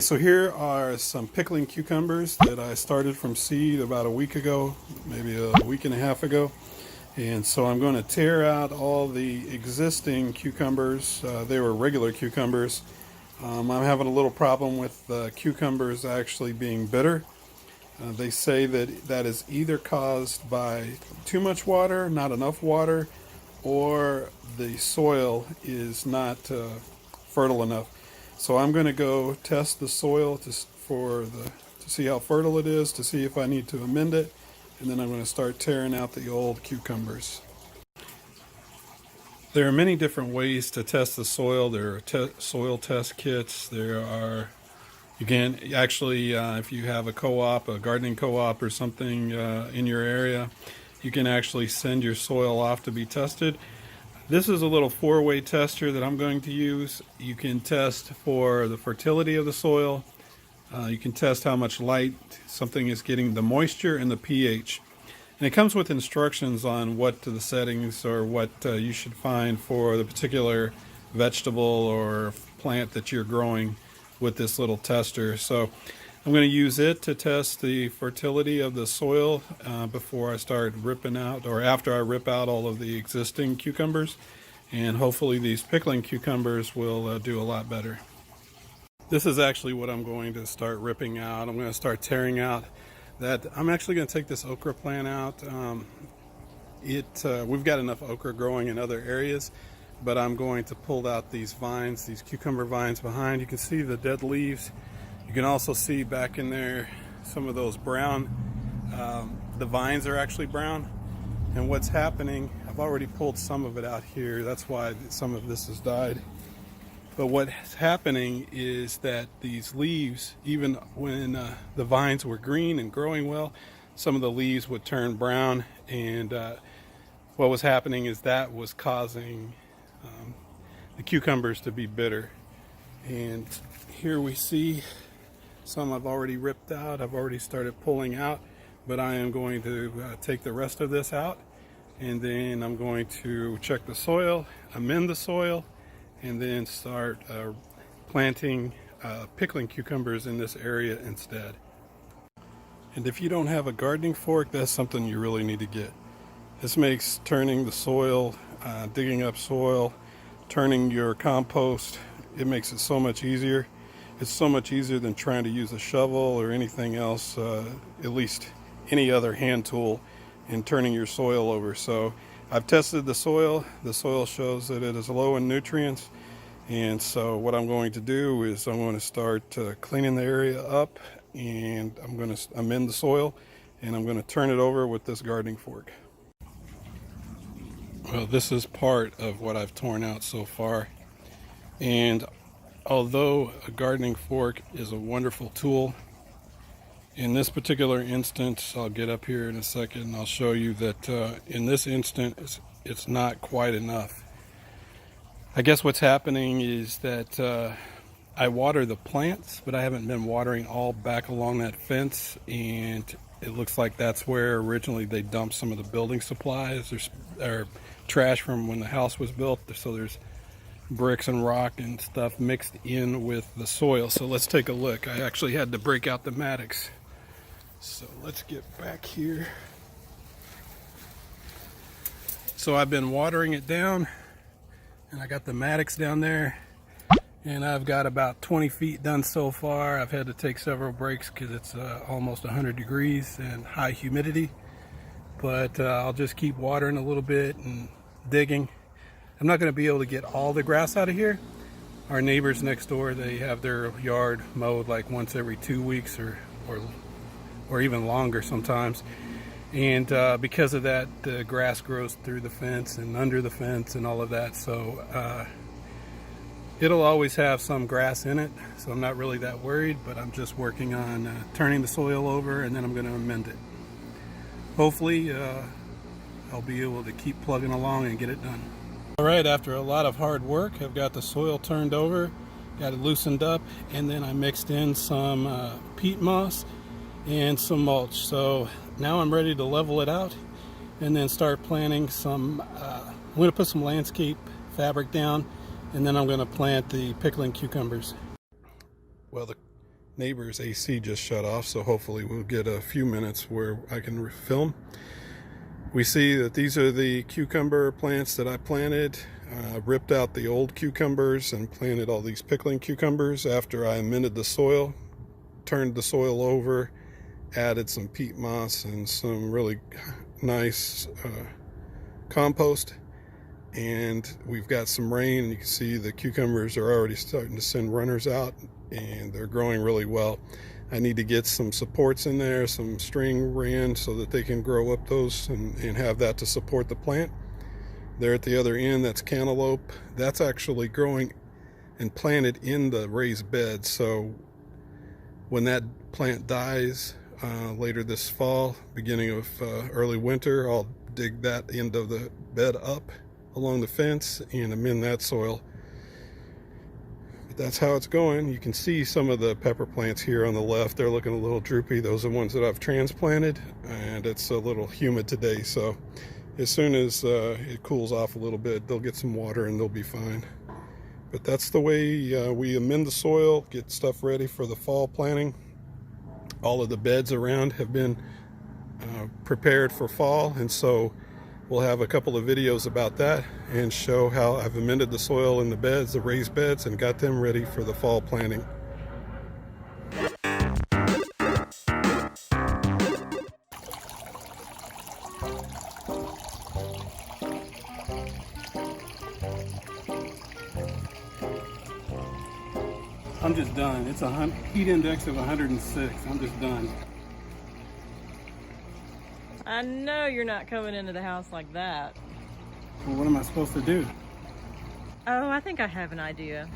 So here are some pickling cucumbers that I started from seed about a week ago, maybe a week and a half ago. And so I'm going to tear out all the existing cucumbers. They were regular cucumbers. I'm having a little problem with cucumbers actually being bitter. They say that that is either caused by too much water, not enough water, or the soil is not fertile enough. So I'm going to go test the soil to see how fertile it is, to see if I need to amend it, and then I'm going to start tearing out the old cucumbers. There are many different ways to test the soil. There are soil test kits. You can actually, if you have a co-op, a gardening co-op or something in your area, you can actually send your soil off to be tested. This is a little four-way tester that I'm going to use. You can test for the fertility of the soil. You can test how much light something is getting, the moisture, and the pH. And it comes with instructions on what the settings or what you should find for the particular vegetable or plant that you're growing with this little tester. So I'm going to use it to test the fertility of the soil before I start ripping out, or after I rip out all of the existing cucumbers. And hopefully these pickling cucumbers will do a lot better. This is actually what I'm going to start ripping out. I'm going to start tearing out that. I'm actually going to take this okra plant out. We've got enough okra growing in other areas, but I'm going to pull out these vines, these cucumber vines behind. You can see the dead leaves. You can also see back in there some of those brown, the vines are actually brown. And what's happening, I've already pulled some of it out here. That's why some of this has died. But what's happening is that these leaves, even when the vines were green and growing well, some of the leaves would turn brown. And what was happening is that was causing the cucumbers to be bitter. And here we see some I've already ripped out. I've already started pulling out, but I am going to take the rest of this out, and then I'm going to check the soil, amend the soil, and then start planting pickling cucumbers in this area instead. And if you don't have a gardening fork, that's something you really need to get. This makes turning the soil, digging up soil, turning your compost, it makes it so much easier. It's so much easier than trying to use a shovel or anything else, at least any other hand tool, in turning your soil over. So I've tested the soil. The soil shows that it is low in nutrients. And so what I'm going to do is I'm going to start cleaning the area up, and I'm going to amend the soil, and I'm going to turn it over with this gardening fork. Well, this is part of what I've torn out so far. And although a gardening fork is a wonderful tool, in this particular instance, I'll get up here in a second and I'll show you that in this instance, it's not quite enough. I guess what's happening is that I water the plants, but I haven't been watering all back along that fence, and it looks like that's where originally they dumped some of the building supplies or trash from when the house was built. So there's bricks and rock and stuff mixed in with the soil. So let's take a look. I actually had to break out the Maddox. So let's get back here. So I've been watering it down, and I got the Maddox down there, and I've got about 20 feet done so far. I've had to take several breaks because it's almost 100 degrees and high humidity, but I'll just keep watering a little bit and digging. I'm not going to be able to get all the grass out of here. Our neighbors next door, they have their yard mowed like once every 2 weeks or even longer sometimes. And because of that, the grass grows through the fence and under the fence and all of that. So it'll always have some grass in it. So I'm not really that worried, but I'm just working on turning the soil over, and then I'm going to amend it. Hopefully I'll be able to keep plugging along and get it done. All right, after a lot of hard work, I've got the soil turned over, got it loosened up, and then I mixed in some peat moss and some mulch. So now I'm ready to level it out and then start planting some, I'm going to put some landscape fabric down, and then I'm going to plant the pickling cucumbers. Well, the neighbor's AC just shut off, so hopefully we'll get a few minutes where I can film. We see that these are the cucumber plants that I planted. Ripped out the old cucumbers and planted all these pickling cucumbers after I amended the soil, turned the soil over, added some peat moss and some really nice compost. And we've got some rain, and you can see the cucumbers are already starting to send runners out, and they're growing really well. I need to get some supports in there, some string ran, so that they can grow up those and have that to support the plant. There at the other end, that's cantaloupe. That's actually growing and planted in the raised bed. So when that plant dies later this fall, beginning of early winter, I'll dig that end of the bed up along the fence and amend that soil. But that's how it's going. You can see some of the pepper plants here on the left. They're looking a little droopy. Those are the ones that I've transplanted, and it's a little humid today, so as soon as it cools off a little bit, they'll get some water and they'll be fine. But that's the way we amend the soil, get stuff ready for the fall planting. All of the beds around have been prepared for fall, and so we'll have a couple of videos about that and show how I've amended the soil in the beds, the raised beds, and got them ready for the fall planting. I'm just done. It's a heat index of 106. I'm just done. I know you're not coming into the house like that. Well, what am I supposed to do? Oh, I think I have an idea.